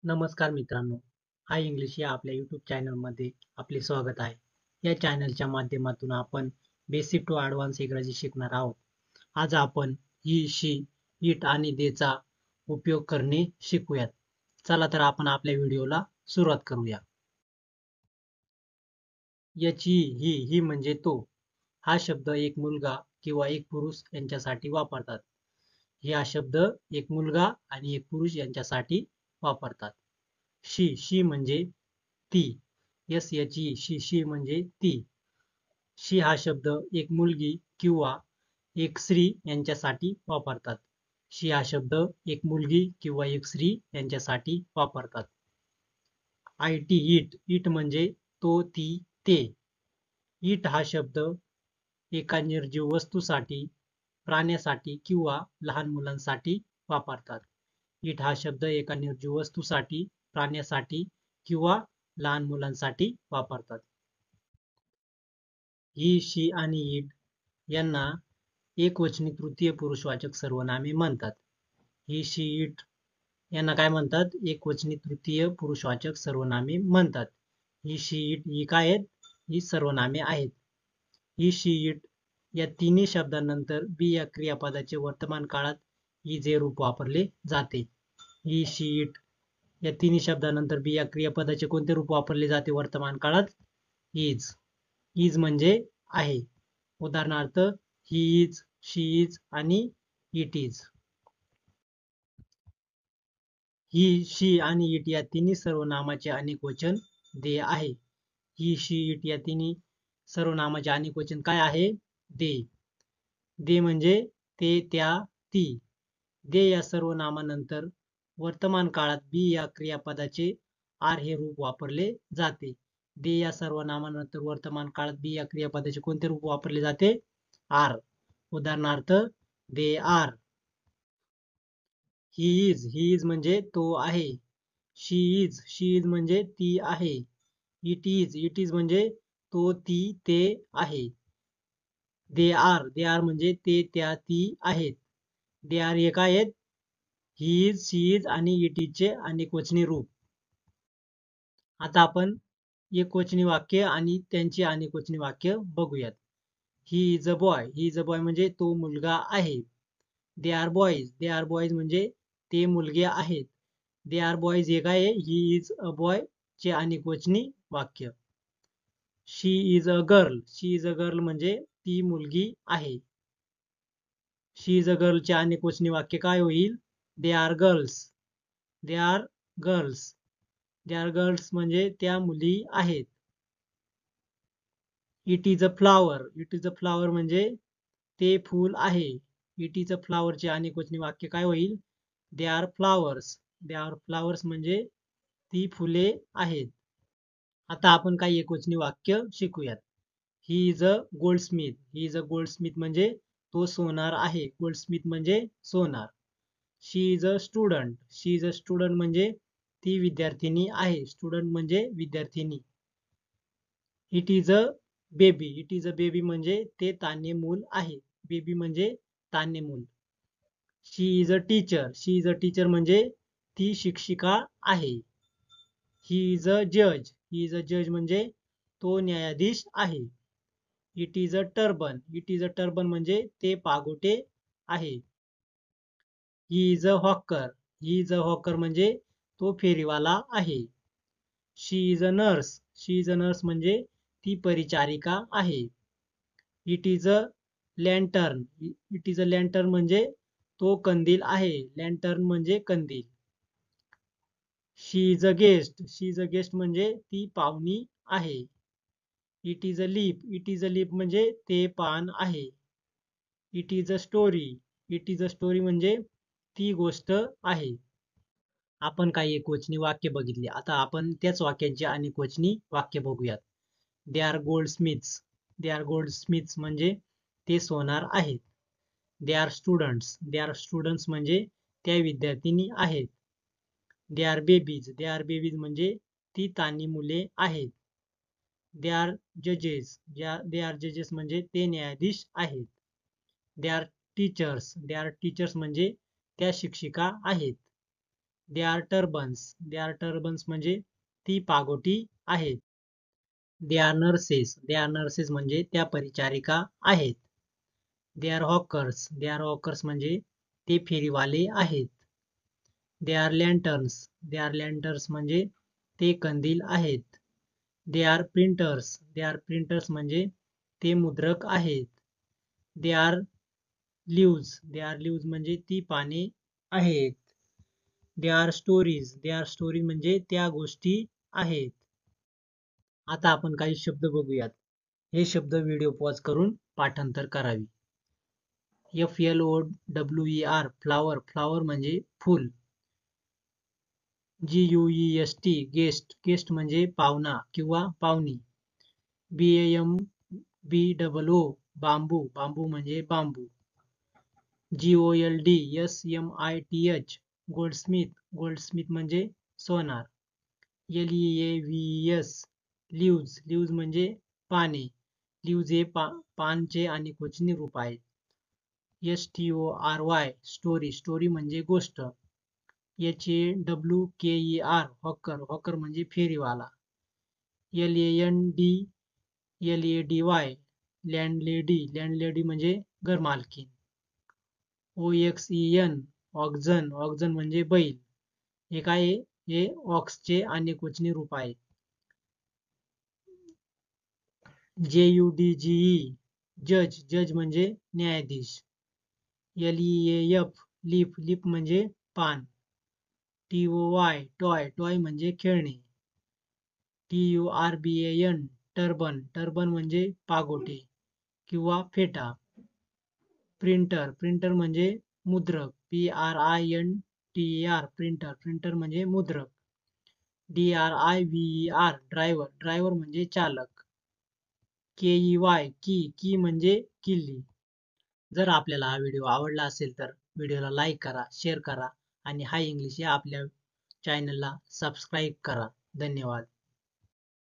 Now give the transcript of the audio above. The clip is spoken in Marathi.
नमस्कार मित्रांनो, हाय इंग्लिश या आपल्या यूट्यूब चॅनलमध्ये आपले स्वागत आहे. या चॅनलच्या माध्यमातून आपण बेसिक टू ॲडव्हान्स इंग्रजी शिकणार आहोत. आज आपण ही, शी, इट आणि देचा उपयोग करणे शिकूयात. चला तर आपण आपल्या व्हिडिओला सुरुवात करूया. याची, ही म्हणजे तो. हा शब्द एक मुलगा किंवा एक पुरुष यांच्यासाठी वापरतात. हा शब्द एक मुलगा आणि एक पुरुष यांच्यासाठी वापरतात. शी म्हणजे ती. शी म्हणजे ती. शी हा शब्द एक मुलगी किंवा एक स्त्री यांच्यासाठी वापरतात. शी हा शब्द एक मुलगी किंवा एक स्त्री यांच्यासाठी वापरतात. इट म्हणजे तो, ती, ते. इट हा शब्द एका निर्जीव वस्तूसाठी, प्राण्यासाठी किंवा लहान मुलांसाठी वापरतात. इट हा शब्द एका निर्जीव वस्तूसाठी, प्राण्यासाठी किंवा लहान मुलांसाठी वापरतात. ही, शी आणि इट यांना एकवचनी तृतीय पुरुषवाचक सर्वनामे म्हणतात. ही, शी, इट यांना काय म्हणतात? एकवचनी तृतीय पुरुषवाचक सर्वनामे म्हणतात. ही, शी, इट ही काय आहेत? ही सर्वनामे आहेत. ही, शी, इट या तिन्ही शब्दांनंतर बी या क्रियापदाचे वर्तमान काळात ही जे रूप वापरले जाते. ही, शी, इट या तिन्ही शब्दांनंतर बी या क्रियापदाचे कोणते रूप वापरले जाते वर्तमान काळात? इज. इज म्हणजे आहे. उदाहरणार्थ ही इज, शी इज आणि इट इज. ही, शी आणि इट या तिन्ही सर्वनामाचे अनेक वचन दे आहे. ही, शी, इट या तिन्ही सर्वनामाचे अनेक वचन काय आहे? दे. दे म्हणजे ते, त्या, ती. दे या सर्वनामानंतर वर्तमान काळात बी या क्रियापदाचे आर हे रूप वापरले जाते. दे या सर्वनामानंतर वर्तमान काळात बी या क्रियापदाचे कोणते रूप वापरले जाते? आर. उदाहरणार्थ दे आर. ही इज म्हणजे तो आहे. शी इज म्हणजे ती आहे. इट इज म्हणजे तो, ती, ते आहे. दे आर म्हणजे ते, त्या, ती आहेत. दे आर हे काय आहेत? ही इज, शी इज आणि इट इजचे अनेकवचनी रूप. आता आपण एकवचनी वाक्य आणि त्यांची अनेकवचनी वाक्य बघूयात. ही इज अ बॉय म्हणजे तो मुलगा आहे. दे आर बॉईज म्हणजे ते मुलगे आहेत. दे आर बॉईज हे काय आहे? ही इज अ बॉय चे अनेकवचनी वाक्य. शी इज अ गर्ल म्हणजे ती मुलगी आहे. शी इज अ गर्लचे अनेकवचनी वाक्य काय होईल? They R girls. They are girls. They are girls म्हणजे त्या मुली आहेत. इट इज अ फ्लावर म्हणजे ते फूल आहे. इट इज अ फ्लावरचे अनेकवचनी वाक्य काय होईल? They are flowers. They are flowers म्हणजे ती फुले आहेत. आता आपण काही एकवचनी वाक्य शिकूयात. He is a goldsmith. He is a goldsmith म्हणजे तो सोनार आहे. गोल्डस्मिथ म्हणजे सोनार. She is a student. She is a student म्हणजे ती विद्यार्थिनी आहे. स्टुडंट म्हणजे विद्यार्थिनी. It is a baby. It is a baby म्हणजे ते तान्हे मूल आहे. बेबी म्हणजे तान्हे मूल. She is a teacher. She is a teacher म्हणजे ती शिक्षिका आहे. ही इज अ जज. ही इज अ जज म्हणजे तो न्यायाधीश आहे. It is a turban. It is a turban म्हणजे ते पागोटे आहे. He is a hawker. He is a hawker म्हणजे तो फेरीवाला आहे. She is a nurse. She is a nurse म्हणजे ती परिचारिका आहे. It is a lantern. It is a lantern म्हणजे तो कंदील आहे. लँटर्न म्हणजे कंदील. She is a guest. She is a guest म्हणजे ती पाहुणी आहे. It is a leaf. It is a leaf म्हणजे ते पान आहे. It is a story. It is a story म्हणजे ती गोष्ट आहे. आपण काही एकवचनी वाक्य बघितली. आता आपण त्याच वाक्यांची अनेकवचनी वाक्य बघूयात. They are gold Smiths. They are gold Smiths म्हणजे ते सोनार आहेत. They are students. They are students म्हणजे त्या विद्यार्थिनी आहेत. They are babies. They are babies म्हणजे ती तान्ही मुले आहेत. दे आर जजेस. दे आर जजेस म्हणजे ते न्यायाधीश आहेत. They are teachers. They are teachers म्हणजे त्या शिक्षिका आहेत. They are turbans. They are turbans म्हणजे ती पागोटी आहेत. They are nurses. They are nurses म्हणजे त्या परिचारिका आहेत. They are hawkers. They are hawkers म्हणजे ते फेरीवाले आहेत. They are लँटर्न्स. दे आर लँटर्न्स म्हणजे ते कंदील आहेत. They are printers. They are printers म्हणजे ते मुद्रक आहेत. They are leaves. They are leaves म्हणजे ती पाने आहेत. They are stories. They are story म्हणजे त्या गोष्टी आहेत. आता आपण काही शब्द बघूयात. हे शब्द व्हिडिओ पॉज करून पाठांतर करावी. FLOWER flower. फ्लावर म्हणजे फूल. GUEST guest. गेस्ट म्हणजे पाहुणा किंवा पाहुणी. BAMBOO बांबू. बांबू म्हणजे बांबू. GOLDSMITH Goldsmith. गोल्डस्मिथ म्हणजे सोनार. LEAVES leaves. लीव्ज म्हणजे पाने. लीव्ज हे पानचे अनेकवचनी रूप आहे. STORY story. स्टोरी म्हणजे गोष्ट. HAWKER hawker. हॉकर म्हणजे फेरीवाला. LANDLADY लँडलेडी. लँडलेडी म्हणजे घरमालकीण. OXEN ऑक्झन. ऑक्झन म्हणजे बैल. हे काय आहे? हे ऑक्सचे अनेकवचनी रूप आहे. JUDGE जज. जज म्हणजे न्यायाधीश. LEAF leaf. लीफ म्हणजे पान. TOY toy. टॉय म्हणजे खेळणे. TURBAN turban. टर्बन म्हणजे पागोटे किंवा फेटा. प्रिंटर. प्रिंटर म्हणजे मुद्रक. PRINTER printer. प्रिंटर म्हणजे मुद्रक. DRIVER driver. ड्रायव्हर म्हणजे चालक. KEY की म्हणजे किल्ली. जर आपल्याला हा व्हिडिओ आवडला असेल तर व्हिडिओला लाईक करा, शेअर करा आणि हाय इंग्लिश या आपल्या चॅनलला सबस्क्राईब करा. धन्यवाद.